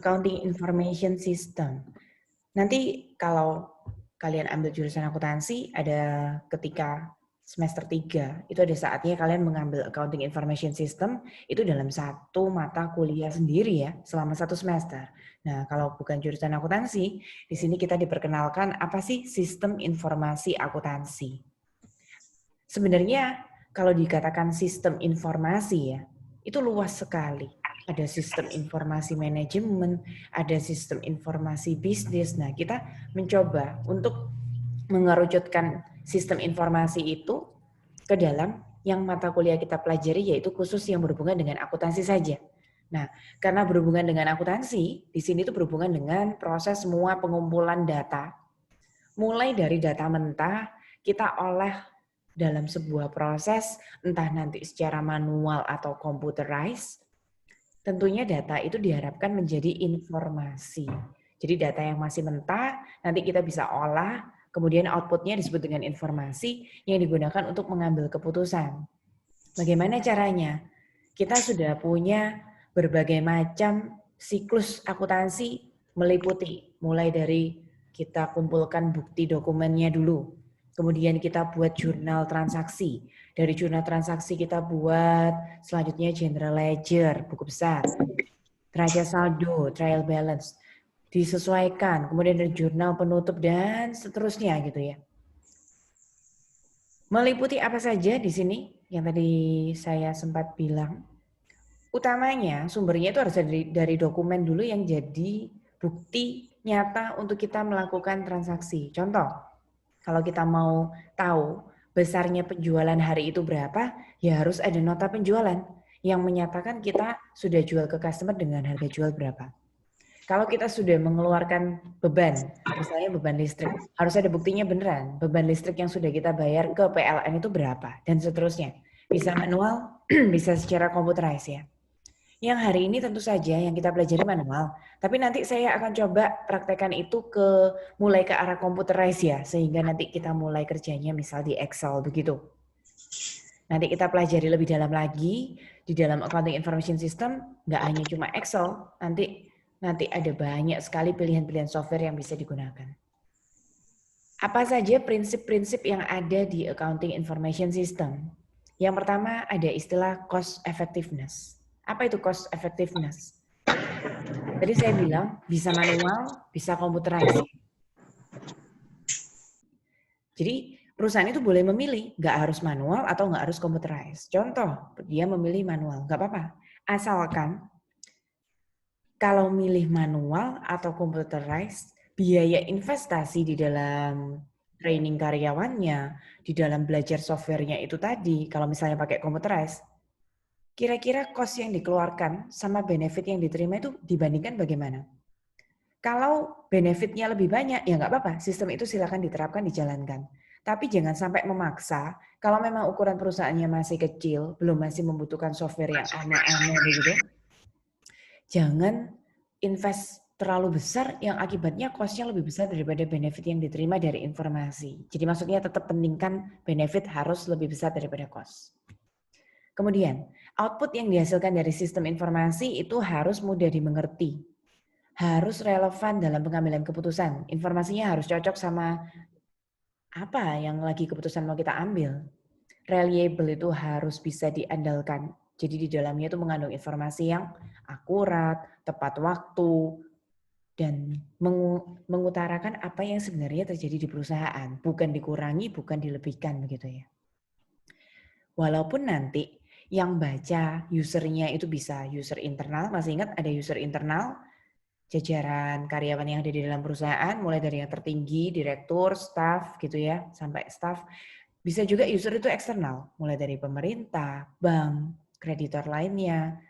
Accounting Information System. Nanti kalau kalian ambil jurusan akuntansi, ada ketika semester 3, itu ada saatnya kalian mengambil Accounting Information System, itu dalam satu mata kuliah sendiri ya, selama 1 semester. Nah, kalau bukan jurusan akuntansi, di sini kita diperkenalkan apa sih sistem informasi akuntansi. Sebenarnya kalau dikatakan sistem informasi ya, itu luas sekali. Ada sistem informasi manajemen, ada sistem informasi bisnis. Nah, kita mencoba untuk mengerucutkan sistem informasi itu ke dalam yang mata kuliah kita pelajari, yaitu khusus yang berhubungan dengan akuntansi saja. Nah, karena berhubungan dengan akuntansi, di sini itu berhubungan dengan proses semua pengumpulan data. Mulai dari data mentah, kita olah dalam sebuah proses, entah nanti secara manual atau computerized. Tentunya data itu diharapkan menjadi informasi. Jadi data yang masih mentah, nanti kita bisa olah, kemudian outputnya disebut dengan informasi yang digunakan untuk mengambil keputusan. Bagaimana caranya? Kita sudah punya berbagai macam siklus akuntansi meliputi, mulai dari kita kumpulkan bukti dokumennya dulu, kemudian kita buat jurnal transaksi. Dari jurnal transaksi kita buat selanjutnya general ledger, buku besar, neraca saldo, trial balance, disesuaikan, kemudian ada jurnal penutup dan seterusnya gitu ya. Meliputi apa saja di sini yang tadi saya sempat bilang. Utamanya sumbernya itu harus dari dokumen dulu yang jadi bukti nyata untuk kita melakukan transaksi. Contoh, kalau kita mau tahu besarnya penjualan hari itu berapa, ya harus ada nota penjualan yang menyatakan kita sudah jual ke customer dengan harga jual berapa. Kalau kita sudah mengeluarkan beban, misalnya beban listrik, harus ada buktinya beneran. Beban listrik yang sudah kita bayar ke PLN itu berapa, dan seterusnya. Bisa manual, bisa secara komputerized ya. Yang hari ini tentu saja yang kita pelajari manual, tapi nanti saya akan coba praktekkan itu mulai ke arah computerized ya, sehingga nanti kita mulai kerjanya misal di Excel begitu. Nanti kita pelajari lebih dalam lagi di dalam Accounting Information System, nggak hanya cuma Excel, nanti ada banyak sekali pilihan-pilihan software yang bisa digunakan. Apa saja prinsip-prinsip yang ada di Accounting Information System? Yang pertama ada istilah cost effectiveness. Apa itu cost effectiveness? Tadi saya bilang bisa manual, bisa computerized. Jadi perusahaan itu boleh memilih, nggak harus manual atau nggak harus computerized. Contoh, dia memilih manual, nggak apa-apa. Asalkan kalau milih manual atau computerized, biaya investasi di dalam training karyawannya, di dalam belajar softwarenya itu tadi, kalau misalnya pakai computerized, kira-kira cost yang dikeluarkan sama benefit yang diterima itu dibandingkan bagaimana? Kalau benefitnya lebih banyak, ya nggak apa-apa. Sistem itu silakan diterapkan, dijalankan. Tapi jangan sampai memaksa. Kalau memang ukuran perusahaannya masih kecil, belum masih membutuhkan software yang aneh-aneh begitu, jangan invest terlalu besar yang akibatnya cost-nya lebih besar daripada benefit yang diterima dari informasi. Jadi maksudnya tetap pentingkan benefit harus lebih besar daripada cost. Kemudian, output yang dihasilkan dari sistem informasi itu harus mudah dimengerti. Harus relevan dalam pengambilan keputusan. Informasinya harus cocok sama apa yang lagi keputusan mau kita ambil. Reliable itu harus bisa diandalkan. Jadi di dalamnya itu mengandung informasi yang akurat, tepat waktu, dan mengutarakan apa yang sebenarnya terjadi di perusahaan. Bukan dikurangi, bukan dilebihkan begitu ya. Walaupun nanti yang baca usernya itu bisa user internal, masih ingat ada user internal, jajaran karyawan yang ada di dalam perusahaan, mulai dari yang tertinggi, direktur, staff gitu ya, sampai staff. Bisa juga user itu eksternal, mulai dari pemerintah, bank, kreditor lainnya,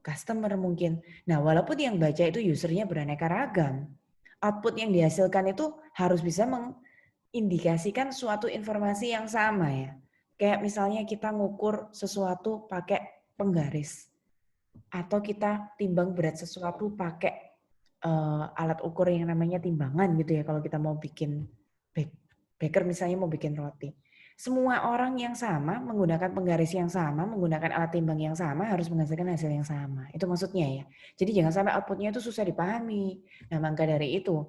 customer mungkin. Nah, walaupun yang baca itu usernya beraneka ragam, output yang dihasilkan itu harus bisa mengindikasikan suatu informasi yang sama ya. Kayak misalnya kita ngukur sesuatu pakai penggaris, atau kita timbang berat sesuatu pakai alat ukur yang namanya timbangan gitu ya, kalau kita mau bikin baker misalnya mau bikin roti. Semua orang yang sama, menggunakan penggaris yang sama, menggunakan alat timbang yang sama, harus menghasilkan hasil yang sama. Itu maksudnya ya. Jadi jangan sampai outputnya itu susah dipahami. Nah maka dari itu,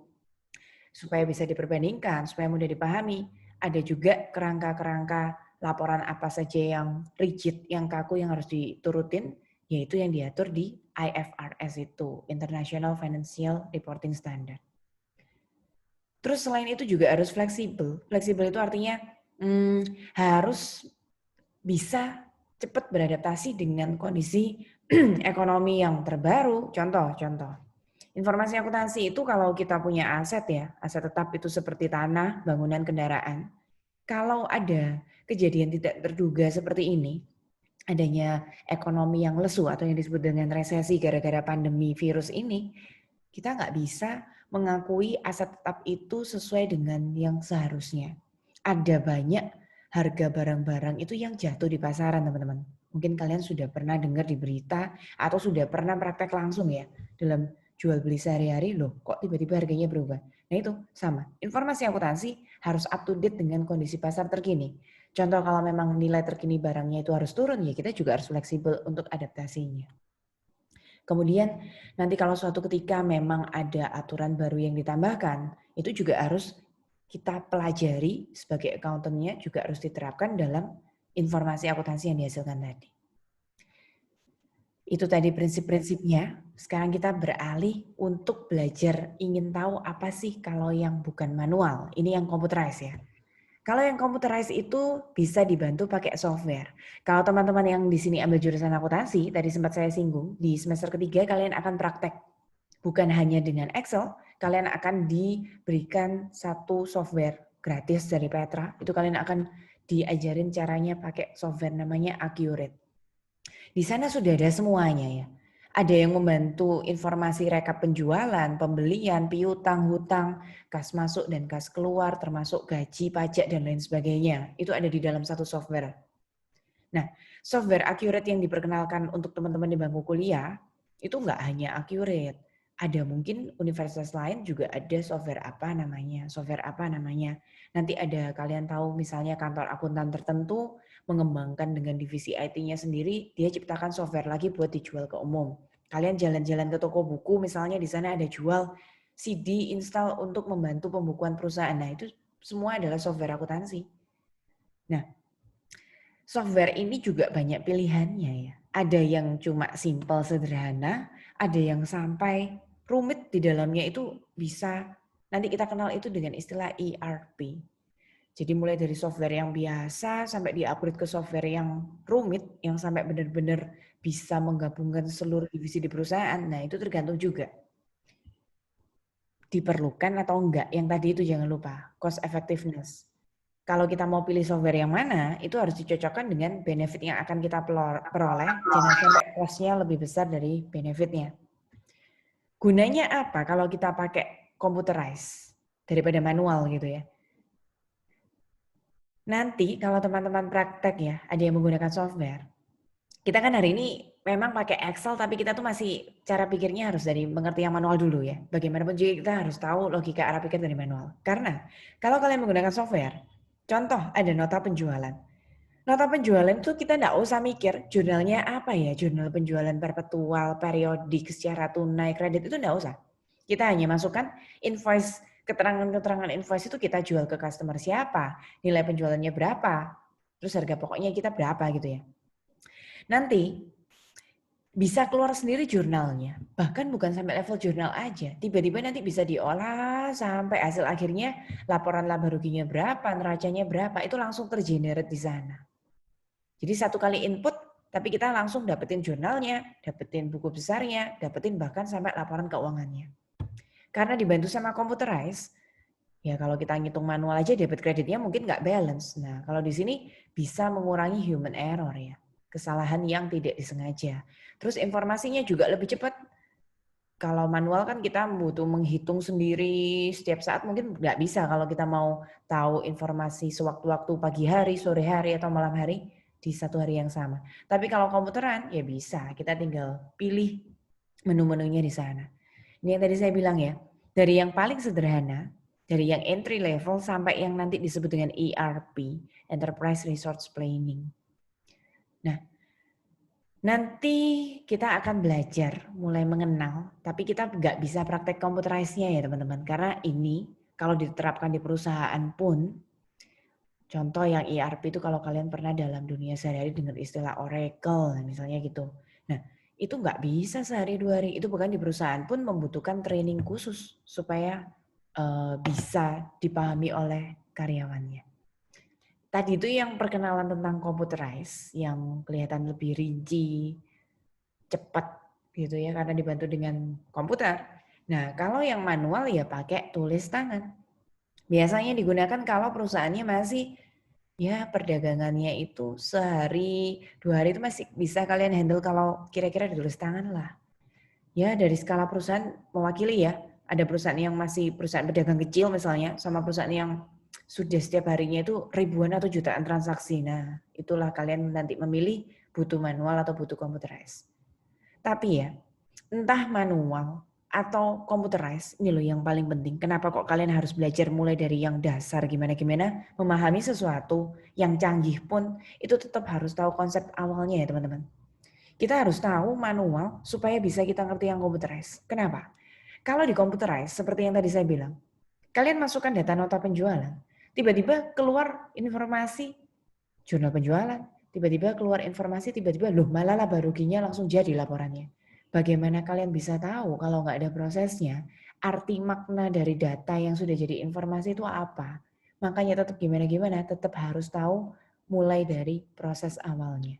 supaya bisa diperbandingkan, supaya mudah dipahami, ada juga kerangka-kerangka laporan apa saja yang rigid, yang kaku, yang harus diturutin, yaitu yang diatur di IFRS itu, International Financial Reporting Standard. Terus selain itu juga harus fleksibel. Fleksibel itu artinya harus bisa cepat beradaptasi dengan kondisi ekonomi yang terbaru. Contoh. Informasi akuntansi itu kalau kita punya aset ya, aset tetap itu seperti tanah, bangunan, kendaraan. Kalau ada kejadian tidak terduga seperti ini, adanya ekonomi yang lesu atau yang disebut dengan resesi gara-gara pandemi virus ini, kita nggak bisa mengakui aset tetap itu sesuai dengan yang seharusnya. Ada banyak harga barang-barang itu yang jatuh di pasaran, teman-teman. Mungkin kalian sudah pernah dengar di berita atau sudah pernah praktek langsung ya dalam jual beli sehari-hari, loh kok tiba-tiba harganya berubah. Nah itu sama, informasi akuntansi harus up to date dengan kondisi pasar terkini. Contoh kalau memang nilai terkini barangnya itu harus turun, ya kita juga harus fleksibel untuk adaptasinya. Kemudian nanti kalau suatu ketika memang ada aturan baru yang ditambahkan, itu juga harus kita pelajari sebagai accountant-nya, juga harus diterapkan dalam informasi akuntansi yang dihasilkan tadi. Itu tadi prinsip-prinsipnya. Sekarang kita beralih untuk belajar ingin tahu apa sih kalau yang bukan manual. Ini yang computerized ya. Kalau yang computerized itu bisa dibantu pakai software. Kalau teman-teman yang di sini ambil jurusan akuntansi, tadi sempat saya singgung, di semester ketiga kalian akan praktek. Bukan hanya dengan Excel, kalian akan diberikan satu software gratis dari Petra. Itu kalian akan diajarin caranya pakai software namanya Accurate. Di sana sudah ada semuanya ya. Ada yang membantu informasi rekap penjualan, pembelian, piutang, hutang, kas masuk dan kas keluar, termasuk gaji, pajak, dan lain sebagainya. Itu ada di dalam satu software. Nah, software Accurate yang diperkenalkan untuk teman-teman di bangku kuliah, itu nggak hanya Accurate. Ada mungkin universitas lain juga ada software apa namanya. Nanti ada kalian tahu misalnya kantor akuntan tertentu mengembangkan dengan divisi IT-nya sendiri, dia ciptakan software lagi buat dijual ke umum. Kalian jalan-jalan ke toko buku, misalnya di sana ada jual CD install untuk membantu pembukuan perusahaan. Nah, itu semua adalah software akuntansi. Nah, software ini juga banyak pilihannya ya. Ada yang cuma simple, sederhana, ada yang sampai rumit di dalamnya itu bisa, nanti kita kenal itu dengan istilah ERP. Jadi mulai dari software yang biasa sampai di-upgrade ke software yang rumit, yang sampai benar-benar bisa menggabungkan seluruh divisi di perusahaan. Nah itu tergantung juga. Diperlukan atau enggak, yang tadi itu jangan lupa, cost effectiveness. Kalau kita mau pilih software yang mana, itu harus dicocokkan dengan benefit yang akan kita peroleh, jangan sampai cost-nya lebih besar dari benefitnya. Gunanya apa kalau kita pakai computerized daripada manual gitu ya? Nanti kalau teman-teman praktek ya, ada yang menggunakan software. Kita kan hari ini memang pakai Excel, tapi kita tuh masih cara pikirnya harus dari mengerti yang manual dulu ya. Bagaimanapun juga kita harus tahu logika arah pikir dari manual. Karena kalau kalian menggunakan software, contoh ada nota penjualan. Nota penjualan itu kita nggak usah mikir jurnalnya apa ya, jurnal penjualan perpetual, periodik, secara tunai, kredit itu nggak usah. Kita hanya masukkan invoice, keterangan-keterangan invoice itu kita jual ke customer siapa, nilai penjualannya berapa, terus harga pokoknya kita berapa gitu ya. Nanti bisa keluar sendiri jurnalnya, bahkan bukan sampai level jurnal aja, tiba-tiba nanti bisa diolah sampai hasil akhirnya laporan laba ruginya berapa, neracanya berapa, itu langsung tergenerate di sana. Jadi satu kali input, tapi kita langsung dapetin jurnalnya, dapetin buku besarnya, dapetin bahkan sampai laporan keuangannya. Karena dibantu sama computerized, ya kalau kita ngitung manual aja debit kreditnya mungkin nggak balance. Nah kalau di sini bisa mengurangi human error ya, kesalahan yang tidak disengaja. Terus informasinya juga lebih cepat. Kalau manual kan kita butuh menghitung sendiri setiap saat, mungkin nggak bisa kalau kita mau tahu informasi sewaktu-waktu pagi hari, sore hari, atau malam hari di satu hari yang sama. Tapi kalau komputeran ya bisa, kita tinggal pilih menu-menunya di sana. Ini yang tadi saya bilang ya, dari yang paling sederhana Dari yang entry level sampai yang nanti disebut dengan ERP, Enterprise Resource Planning. Nah, nanti kita akan belajar mulai mengenal, tapi kita nggak bisa praktek computerize-nya ya teman-teman. Karena ini kalau diterapkan di perusahaan pun, contoh yang ERP itu kalau kalian pernah dalam dunia sehari-hari dengan istilah Oracle misalnya gitu. Nah, itu nggak bisa sehari dua hari. Itu bukan di perusahaan pun membutuhkan training khusus supaya bisa dipahami oleh karyawannya. Tadi itu yang perkenalan tentang computerize yang kelihatan lebih rinci, cepat gitu ya karena dibantu dengan komputer. Nah, kalau yang manual ya pakai tulis tangan. Biasanya digunakan kalau perusahaannya masih ya perdagangannya itu sehari, 2 hari itu masih bisa kalian handle kalau kira-kira ditulis tangan lah. Ya dari skala perusahaan mewakili ya, ada perusahaan yang masih perusahaan pedagang kecil misalnya, sama perusahaan yang sudah setiap harinya itu ribuan atau jutaan transaksi. Nah itulah kalian nanti memilih butuh manual atau butuh computerized. Tapi ya, entah manual atau computerized, ini loh yang paling penting. Kenapa kok kalian harus belajar mulai dari yang dasar gimana-gimana, memahami sesuatu yang canggih pun, itu tetap harus tahu konsep awalnya ya teman-teman. Kita harus tahu manual supaya bisa kita ngerti yang computerized. Kenapa? Kalau di computerized, seperti yang tadi saya bilang, kalian masukkan data nota penjualan, tiba-tiba keluar informasi jurnal penjualan, tiba-tiba keluar informasi, tiba-tiba loh malah laba ruginya langsung jadi laporannya. Bagaimana kalian bisa tahu kalau nggak ada prosesnya? Arti makna dari data yang sudah jadi informasi itu apa? Makanya tetap gimana-gimana, tetap harus tahu mulai dari proses awalnya.